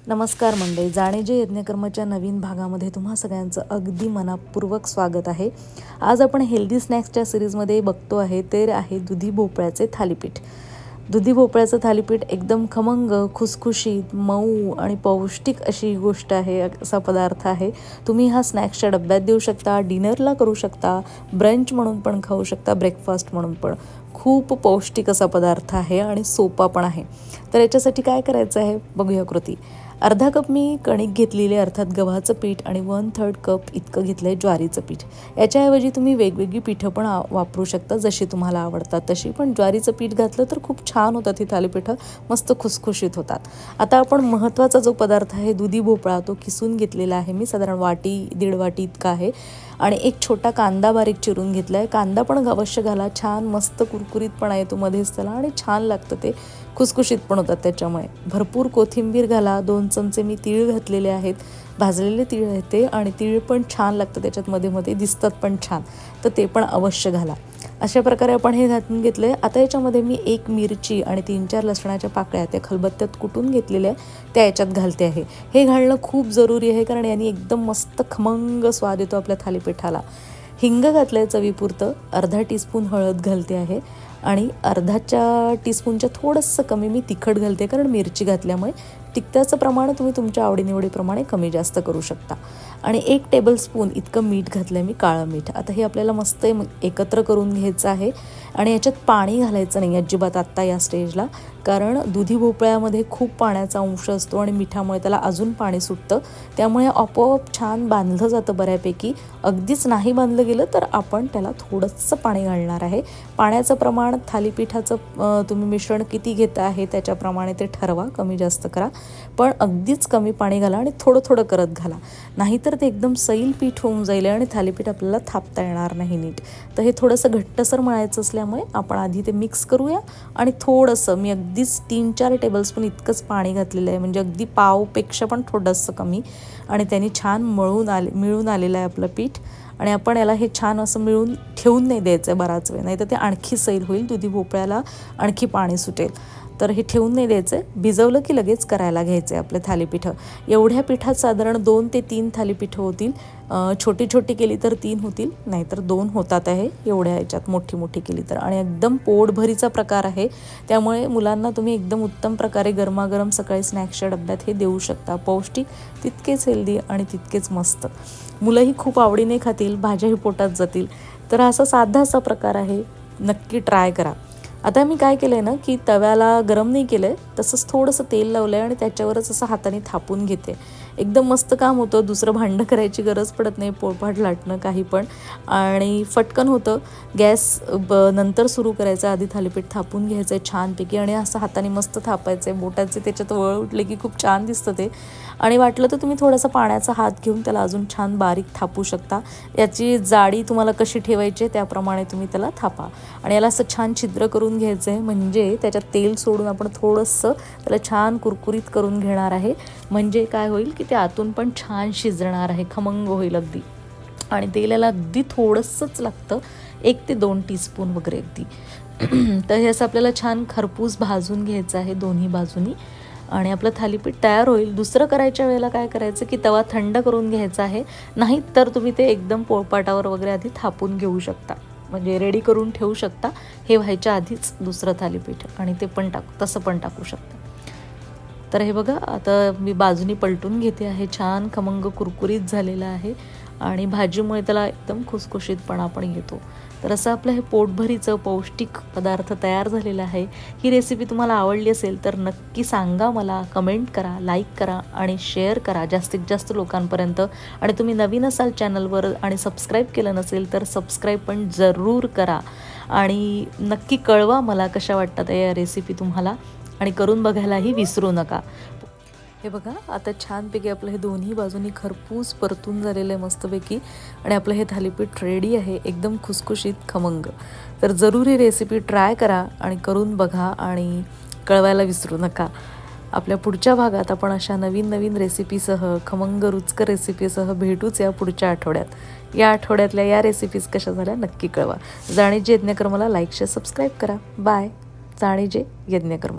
नमस्कार मंडळी, जाणीजे यज्ञकर्माच्या नवीन भागामध्ये तुम्हा सगळ्यांचं अगदी मनापूर्वक स्वागत आहे। आज आपण हेल्दी स्नॅक्सच्या सिरीजमध्ये बघतो आहे ते आहे दुधी भोपळ्याचे थालीपीठ। दुधी भोपळ्याचं थालीपीठ एकदम खमंग, खुसखुशीत, मऊ आणि पौष्टिक अशी गोष्ट आहे, असा पदार्थ आहे। तुम्ही हा स्नॅक्सच्या डब्यात देऊ शकता, डिनरला करू शकता, ब्रंच म्हणून पण खाऊ शकता, ब्रेकफास्ट म्हणून पण। खूप पौष्टिक असा पदार्थ आहे आणि सोपा पण आहे। तर याच्यासाठी काय करायचं आहे बघूया कृती। अर्धा कप मी कणिक घेतलेले, अर्थात गव्हाचं पीठ, आणि 1/3 कप इतकं घेतलंय ज्वारीचं पीठ। याच्याऐवजी तुम्ही वेगवेगळी पीठं पण वापरू शकता, जशी तुम्हाला आवडतात तशी, पण ज्वारीचं पीठ घातलं तर खूप छान होतात ही थालीपीठं, मस्त खुसखुशीत होतात। आता आपण महत्त्वाचा जो पदार्थ आहे दुधी भोपळा, तो किसून घेतलेला आहे मी, साधारण वाटी 1.5 वाटी इतका आहे। आणि एक छोटा कांदा बारीक चिरून घेतलाय। कांदा पण अवश्य घाला, छान मस्त कुरकुरीतपणा येतो मध्येच त्याला आणि छान लागतं, ते खुसखुशीत पण होतात त्याच्यामुळे। भरपूर कोथिंबीर घाला, 2 चमचे मी तीळ घातलेले आहेत, भाजलेले तीळ आहेत ते, आणि तीळ पण छान लागतं त्याच्यात, मध्ये मध्ये दिसतात पण छान, तर ते पण अवश्य घाला। अशा प्रकारे आपण हे घालून घेतले। आता याच्यामध्ये मी 1 मिरची आणि 3-4 लसणाच्या पाकळ्या त्या खलबत्त्यात कुटून घेतलेल्या त्या याच्यात घालते आहे। हे घालणं खूप जरुरी आहे, कारण याने एकदम मस्त खमंग स्वाद येतो आपल्या थालीपीठाला। हिंग घातलंय चवीपुरतं, अर्धा टीस्पून हळद घालते आहे, आणि अर्धा टीस्पूनच्या थोडंसं कमी मी तिखट घालते, कारण मिरची घातल्यामुळे तिखटाचं प्रमाण तुम्ही तुमच्या आवडीनिवडीप्रमाणे कमी जास्त करू शकता। आणि 1 टेबलस्पून इतकं मीठ घातलं मी, काळं मीठ। आता हे आपल्याला मस्त एकत्र करून घ्यायचं आहे, आणि याच्यात पाणी घालायचं नाही अजिबात आत्ता या स्टेजला, कारण दुधी भोपळ्यामध्ये खूप पाण्याचा अंश असतो आणि मिठामुळे त्याला अजून पाणी सुटतं, त्यामुळे आपोआप छान बांधलं जातं बऱ्यापैकी। अगदीच नाही बांधलं गेलं तर आपण त्याला थोडंसं पाणी घालणार आहे। पाण्याचं प्रमाण थालीपीठाचं तुम्ही मिश्रण किती घेता आहे त्याच्याप्रमाणे ते ठरवा, कमी जास्त करा, पण अगदीच कमी पाणी घाला आणि थोडं थोडं करत घाला, नाहीतर ते एकदम सैल पीठ होऊन जाईल आणि थालीपीठ आपल्याला थापता येणार नाही नीट। तर हे थोडंसं घट्टसर मळायचं असल्यामुळे आपण आधी ते मिक्स करूया, आणि थोडंसं मी अगदीच 3-4 टेबलस्पून इतकंच पाणी घातलेलं आहे, म्हणजे अगदी पावपेक्षा पण थोडंसं कमी, आणि त्यांनी छान मिळून आलेलं आहे आपलं पीठ। आणि आपण याला हे छान असं मिळून ठेवून नाही द्यायचं आहे बराच वेळ, नाही तर ते आणखी सैल होईल, दुधी भोपळ्याला आणखी पाणी सुटेल, तर हे ठेवून नाही द्यायचं आहे। भिजवलं की लगेच करायला घ्यायचं आहे आपले थालीपीठं। एवढ्या पिठात साधारण 2 ते 3 थालीपीठं होतील, छोटी छोटी केली तर 3 होतील, नाहीतर 2 होतात आहे एवढ्या याच्यात, मोठी मोठी केली तर। आणि एकदम पोटभरीचा प्रकार आहे, त्यामुळे मुलांना तुम्ही एकदम उत्तम प्रकारे गरमागरम सकाळी स्नॅक्सच्या डब्यात हे देऊ शकता। पौष्टिक तितकेच हेल्दी आणि तितकेच मस्त, मुलंही खूप आवडीने खातील, भाज्याही पोटात जातील। तर असा साधा असा प्रकार आहे, नक्की ट्राय करा। आता मी काय केलं आहे ना, की तव्याला गरम नाही केलं आहे, तसंच थोडंसं तेल लावलं आहे आणि त्याच्यावरच असं हाताने थापून घेते। एकदम मस्त काम होतं, दुसरं भांडं करायची गरज पडत नाही, पोळपाट लाटणं काही पण, आणि फटकन होतं। गॅस नंतर सुरू करायचा, आधी थालीपीठ थापून घ्यायचं आहे छानपैकी, आणि असं हाताने मस्त थापायचं आहे, बोटाचे त्याच्यात वळ उठले की खूप छान दिसतं ते। आणि वाटलं तर तुम्ही थोडासा पाण्याचा हात घेऊन त्याला अजून छान बारीक थापू शकता। याची जाडी तुम्हाला कशी ठेवायची त्याप्रमाणे तुम्ही त्याला थापा, आणि याला असं छान छिद्र करून घ्यायचं आहे, म्हणजे त्याच्यात तेल सोडून आपण थोडंसं त्याला छान कुरकुरीत करून घेणार आहे, म्हणजे काय होईल की ते आतून पण छान शिजणार आहे, खमंग होईल अगदी। आणि तेल याला अगदी थोडंसंच लागतं, 1 ते 2 टीस्पून वगैरे अगदी। तर हे असं आपल्याला छान खरपूस भाजून घ्यायचं आहे दोन्ही बाजूनी, आणि आपलं थालीपीठ तयार होईल। दुसरं करायच्या वेळेला काय करायचं की तवा थंड करून घ्यायचा आहे, नाही तर तुम्ही ते एकदम पोळपाटावर वगैरे आधी थापून घेऊ शकता, म्हणजे रेडी करून ठेवू शकता हे व्हायच्या आधीच दुसरं थालीपीठ, आणि ते पण तसं पण टाकू शकता। तर हे बघा, आता मी बाजूनी पलटून घेते आहे, छान खमंग कुरकुरीत झालेलं आहे, आणि भाजीमुळे त्याला एकदम खुसखुशीतपणा पण येतो। तर असं आपलं हे पोटभरीचं पौष्टिक पदार्थ तयार झालेला आहे। ही रेसिपी तुम्हाला आवडली असेल तर नक्की सांगा मला, कमेंट करा, लाईक करा आणि शेअर करा जास्तीत जास्त लोकांपर्यंत। आणि तुम्ही नवीन असाल चॅनलवर आणि सबस्क्राईब केलं नसेल तर सबस्क्राईब पण जरूर करा, आणि नक्की कळवा मला कशा वाटतात या रेसिपी तुम्हाला, आणि करून बघायलाही विसरू नका। हे बघा, आता छानपैकी आपलं हे दोन्ही बाजूनी खरपूस परतून झालेलं आहे मस्तपैकी, आणि आपलं हे थालीपीठ रेडी आहे, एकदम खुसखुशीत खमंग। तर जरूर ही रेसिपी ट्राय करा आणि करून बघा, आणि कळवायला विसरू नका। आपल्या पुढच्या भागात आपण अशा नवीन नवीन रेसिपीसह, खमंग रुचकर रेसिपीसह भेटूच या पुढच्या आठवड्यात। या आठवड्यातल्या या रेसिपीज कशा झाल्या नक्की कळवा। जाणीजे यज्ञकर्माला लाईक, शेअर, सबस्क्राईब करा। बाय। जाणीजे यज्ञकर्म।